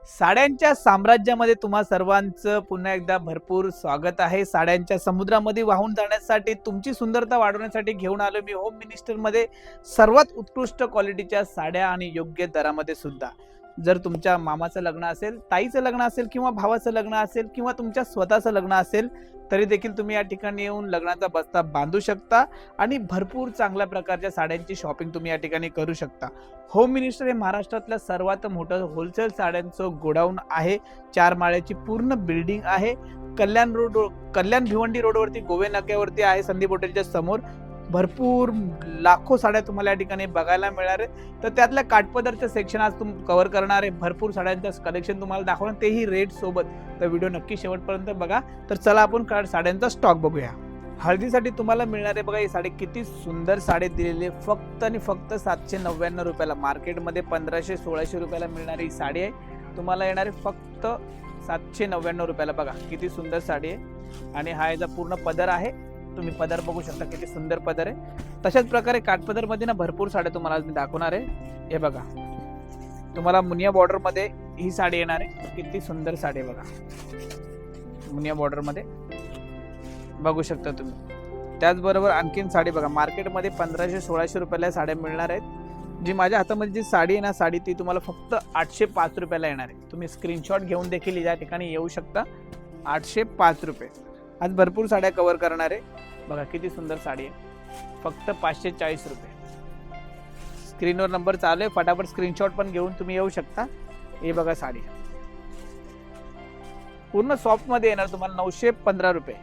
साड्यांच्या साम्राज्यामध्ये तुम्हा सर्वांचं पुन्हा एकदा भरपूर स्वागत आहे. साड्यांच्या समुद्रामध्ये वाहून जाण्यासाठी तुमची सुंदरता वाढवण्यासाठी घेऊन आलो मी होम मिनिस्टर मध्ये सर्वात उत्कृष्ट क्वालिटीच्या साड्या आणि योग्य दरामध्ये सुद्धा. जर तुमच्या मामाचं लग्न असेल, ताईचं लग्न असेल किंवा भावाचं लग्न असेल किंवा तुमच्या स्वतःचं लग्न असेल तरी देखील तुम्ही या ठिकाणी येऊन लग्नाचा बस्ता बांधू शकता आणि भरपूर चांगल्या प्रकारच्या साड्यांची शॉपिंग तुम्ही या ठिकाणी करू शकता. होम मिनिस्टर हे महाराष्ट्रातल्या सर्वात मोठं होलसेल साड्यांचं गोडाऊन आहे. 4 माळ्याची पूर्ण बिल्डिंग आहे. कल्याण भिवंडी रोडवरती गोवे नाक्यावरती आहे. संदीप हॉटेलच्या समोर भरपूर लाखो साड्या तुम्हाला या ठिकाणी बघायला मिळणार आहे. तर त्यातल्या काठपदरचं सेक्शन आज कव्हर करणार आहे. भरपूर साड्यांचं कलेक्शन तुम्हाला दाखवणार, तेही रेट सोबत. तर व्हिडिओ नक्की शेवटपर्यंत बघा. तर चला आपण साड्यांचा स्टॉक बघूया. हळदीसाठी तुम्हाला मिळणारे बघा ही साडी, किती सुंदर साडी दिलेली, फक्त आणि फक्त 799 रुपयाला. मार्केटमध्ये 1500-1600 रुपयाला मिळणारी ही साडी आहे. तुम्हाला येणारे फक्त 799 रुपयाला. बघा किती सुंदर साडी आहे. आणि हा याचा पूर्ण पदर आहे. तुम्ही पदर बघू शकता, किती सुंदर पदर आहे. तशाच प्रकारे काठपदर मध्ये ना भरपूर साड्या तुम्हाला आज मी दाखवणार आहे. हे बघा, तुम्हाला मुनिया बॉर्डर मध्ये ही साडी येणार आहे. किती सुंदर साडी आहे बघा, मुनिया बॉर्डर मध्ये बघू शकता तुम्ही. त्याचबरोबर आणखीन साडी बघा, मार्केटमध्ये 1500-1600 रुपयाला साड्या मिळणार आहेत. जी माझ्या हातामध्ये जी साडी आहे ना, साडी ती तुम्हाला फक्त 805 रुपयाला येणार आहे. तुम्ही स्क्रीनशॉट घेऊन देखील या ठिकाणी येऊ शकता. 805 रुपये. आज भरपूर साड्या कव्हर करणार आहे. बघा किती सुंदर साडी आहे, फक्त 540 रुपये. स्क्रीनवर नंबर चालू आहे, फटाफट स्क्रीनशॉट पण घेऊन तुम्ही येऊ शकता. हे बघा साडी पूर्ण सॉफ्ट मध्ये येणार तुम्हाला 915 रुपये.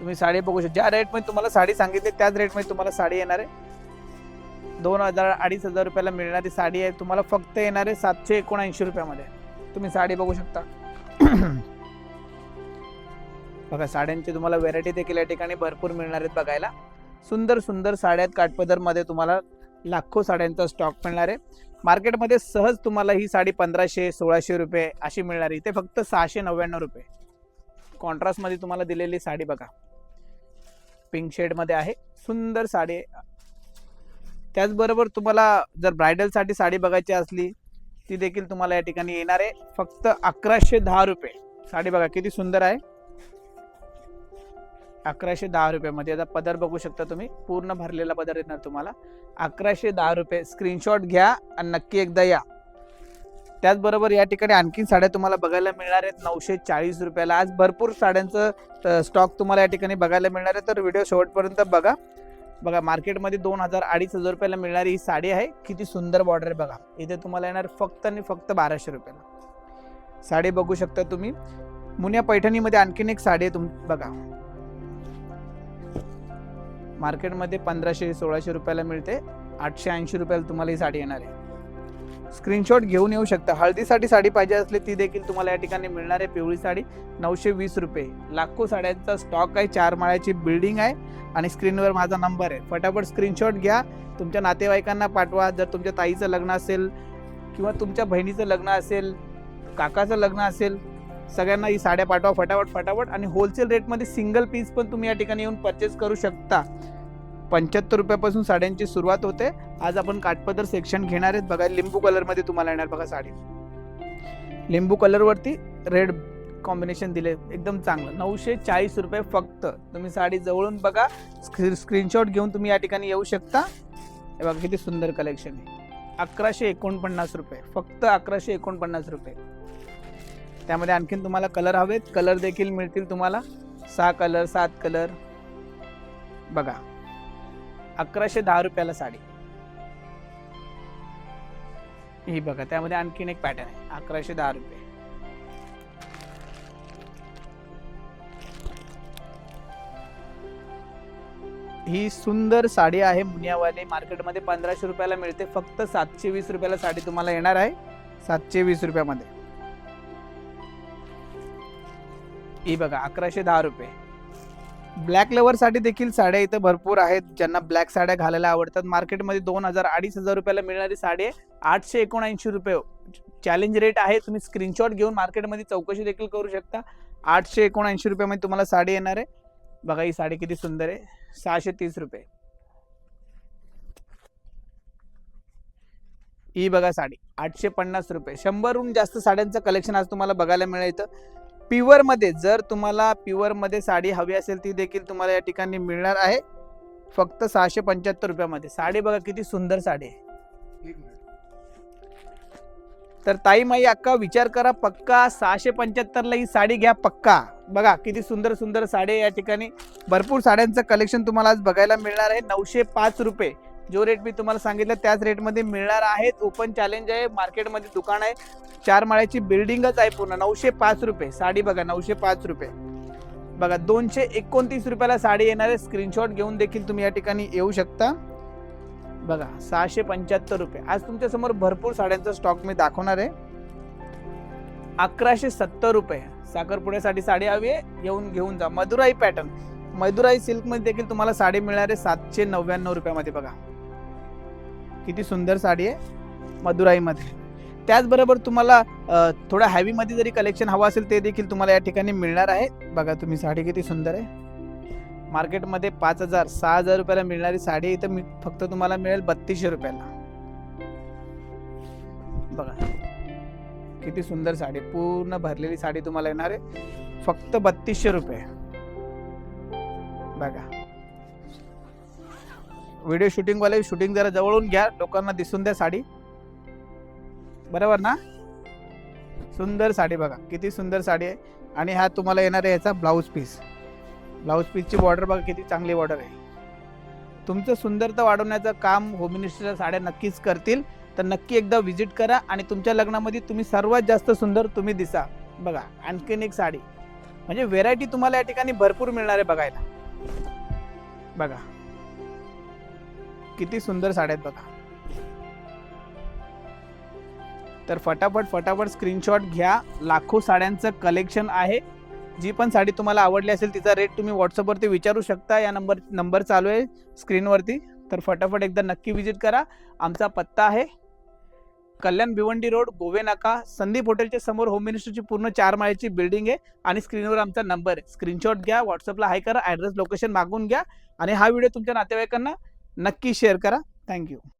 तुम्ही साडी बघू शकता. ज्या रेट मध्ये तुम्हाला साडी सांगितली त्याच रेट मध्ये तुम्हाला साडी येणार आहे. 2000-2500 रुपयाला मिळणारी साडी आहे. तुम्हाला फक्त येणार आहे 779 रुपयामध्ये. तुम्ही साडी बघू शकता. बघा साड्यांची तुम्हाला व्हेरायटी देखील या ठिकाणी भरपूर मिळणार आहेत बघायला. सुंदर सुंदर साड्यात काठपदर मध्ये तुम्हाला लाखो साड्यांचा स्टॉक मिळणार आहे. मार्केटमध्ये सहज तुम्हाला ही साडी 1500-1600 रुपये अशी मिळणार आहे. इथे फक्त 699 रुपये. कॉन्ट्रास्ट मध्ये तुम्हाला दिलेली साडी बघा, पिंक शेड मध्ये आहे. सुंदर साडी. त्याचबरोबर तुम्हाला जर ब्रायडल साठी साडी बघायची असली ती देखील तुम्हाला या ठिकाणी येणार आहे. फक्त 1110 रुपये. साडी बघा किती सुंदर आहे, 1110 रुपयामध्ये. याचा पदर बघू शकता तुम्ही, पूर्ण भरलेला पदर येणार तुम्हाला. 1110 रुपये. स्क्रीनशॉट घ्या आणि नक्की एकदा या. त्याचबरोबर या ठिकाणी आणखीन साड्या तुम्हाला बघायला मिळणार आहेत 940 रुपयाला. आज भरपूर साड्यांचं स्टॉक तुम्हाला या ठिकाणी बघायला मिळणार आहे. तर व्हिडिओ शेवटपर्यंत बघा. बघा मार्केटमध्ये 2000-2500 रुपयाला मिळणारी ही साडी आहे. किती सुंदर बॉर्डर आहे बघा. इथे तुम्हाला येणार फक्त आणि फक्त 1200 रुपयाला. साडी बघू शकता तुम्ही. मुनिया पैठणीमध्ये आणखीन एक साडी आहे तुम्ही बघा, मार्केटमध्ये 1500-1600 रुपयाला मिळते. 880 रुपयाला तुम्हाला ही साडी येणार आहे. स्क्रीनशॉट घेऊन येऊ शकता. हळदीसाठी साडी पाहिजे असली ती देखील तुम्हाला या ठिकाणी मिळणार आहे. पिवळी साडी 920 रुपये. लाखो साड्यांचा स्टॉक आहे. 4 माळ्याची बिल्डिंग आहे आणि स्क्रीनवर माझा नंबर आहे. फटाफट स्क्रीनशॉट घ्या, तुमच्या नातेवाईकांना पाठवा. जर तुमच्या ताईचं लग्न असेल किंवा तुमच्या बहिणीचं लग्न असेल, काकाचं लग्न असेल, सगळ्यांना ही साड्या पाठवा फटाफट फटाफट. आणि होलसेल रेटमध्ये सिंगल पीस पण तुम्ही या ठिकाणी येऊन परचेस करू शकता. 75 रुपयापासून साड्यांची सुरुवात होते. आज आपण काठपदर सेक्शन घेणार आहेत बघा. लिंबू कलर मध्ये तुम्हाला येणार बघा साडी. लिंबू कलर वरती रेड कॉम्बिनेशन दिले, एकदम चांगलं. 940 रुपये फक्त. तुम्ही साडी जवळून बघा, स्क्रीनशॉट घेऊन तुम्ही या ठिकाणी येऊ शकता. हे बघा किती सुंदर कलेक्शन आहे. 1149 रुपये फक्त. 1149 रुपये. त्यामध्ये आणखीन तुम्हाला कलर हवेत, कलर देखील मिळतील तुम्हाला. 6 कलर 7 कलर बघा. 1110 रुपयाला साडी ही बघा. त्यामध्ये आणखीन एक पॅटर्न आहे. 1110 रुपये. ही सुंदर साडी आहे मुनियावाली. मार्केटमध्ये 1500 रुपयाला मिळते. फक्त 720 रुपयाला साडी तुम्हाला येणार आहे. 720 रुपयामध्ये ही बघा. 1110 रुपये. ब्लॅक लवर साठी देखील साड्या इथं भरपूर आहेत. ज्यांना ब्लॅक साड्या घालायला आवडतात. मार्केटमध्ये 2000-2500 रुपयाला मिळणारी साडी आहे. 879 रुपये चॅलेंज रेट आहे. तुम्ही स्क्रीनशॉट घेऊन मार्केटमध्ये चौकशी देखील करू शकता. 879 रुपयामध्ये तुम्हाला साडी येणार आहे. बघा ही साडी किती सुंदर आहे. 630 रुपये. ही बघा साडी 850 रुपये. 100हून जास्त साड्यांचं कलेक्शन आज तुम्हाला बघायला मिळेल इथं. प्युअरमध्ये जर तुम्हाला प्युअरमध्ये साडी हवी असेल ती देखील तुम्हाला या ठिकाणी मिळणार आहे फक्त 675 रुपयामध्ये. साडी बघा किती सुंदर साडी आहे. तर ताई माई अक्का विचार करा पक्का 675ला ही साडी घ्या पक्का. बघा किती सुंदर सुंदर साडी या ठिकाणी. भरपूर साड्यांचं कलेक्शन तुम्हाला आज बघायला मिळणार आहे. 905 रुपये जो रेट मी तुम्हाला सांगितलं त्याच रेटमध्ये मिळणार आहेत. ओपन चॅलेंज आहे, मार्केटमध्ये दुकान आहे, 4 माळ्याची बिल्डिंगच आहे पूर्ण. 905 रुपये साडी बघा, 905 रुपये बघा. 229 रुपयाला साडी येणार आहे. स्क्रीनशॉट घेऊन देखील तुम्ही या ठिकाणी येऊ शकता. बघा 675 रुपये. आज तुमच्या समोर भरपूर साड्यांचा स्टॉक मी दाखवणार आहे. 1170 रुपये साखरपुड्यासाठी साडी हवी आहे येऊन घेऊन जा. मदुराई पॅटर्न, मदुराई सिल्क मध्ये देखील तुम्हाला साडी मिळणार आहे 799 रुपयामध्ये. बघा किती सुंदर साडी आहे मदुराई मध्ये. त्याचबरोबर तुम्हाला थोडा हॅवी मध्ये जरी कलेक्शन हवं असेल ते देखील तुम्हाला या ठिकाणी मिळणार आहे. बघा तुम्ही साडी किती सुंदर आहे. मार्केटमध्ये 5000 6000 रुपयाला मिळणारी साडी इथं मी फक्त तुम्हाला मिळेल 3200 रुपयाला. बघा किती सुंदर साडी, पूर्ण भरलेली साडी तुम्हाला येणार आहे फक्त 3200 रुपये. बघा व्हिडिओ शूटिंग वाले शूटिंग जरा जवळून घ्या, लोकांना दिसून द्या साडी. बरोबर ना. सुंदर साडी बघा किती सुंदर साडी आहे. आणि हा तुम्हाला येणार आहे याचा ब्लाऊज पीस. ब्लाऊज पीसची बॉर्डर बघा किती चांगली बॉर्डर आहे. तुमचं सुंदरता वाढवण्याचं काम होम मिनिस्टरच्या साड्या नक्कीच करतील. तर नक्की एकदा व्हिजिट करा आणि तुमच्या लग्नामध्ये तुम्ही सर्वात जास्त सुंदर तुम्ही दिसा. बघा आणखीन एक साडी, म्हणजे व्हेरायटी तुम्हाला या ठिकाणी भरपूर मिळणार आहे बघायला. बघा किती सुंदर साड्या आहेत बघा. तर फटाफट फटाफट स्क्रीनशॉट घ्या. लाखो साड्यांचं कलेक्शन आहे. जी पण साडी तुम्हाला आवडली असेल तिचा रेट तुम्ही व्हॉट्सअपवरती विचारू शकता. या नंबर चालू आहे स्क्रीनवरती. तर फटाफट एकदा नक्की विजिट करा. आमचा पत्ता आहे कल्याण भिवंडी रोड, गोवे नाका, संदीप हॉटेलच्या समोर होम मिनिस्टरची पूर्ण 4 माळ्याची बिल्डिंग आहे. आणि स्क्रीनवर आमचा नंबर आहे. स्क्रीनशॉट घ्या, व्हॉट्सअपला हाय करा, ॲड्रेस लोकेशन मागून घ्या आणि हा व्हिडिओ तुमच्या नातेवाईकांना नक्की शेअर करा. थँक्यू.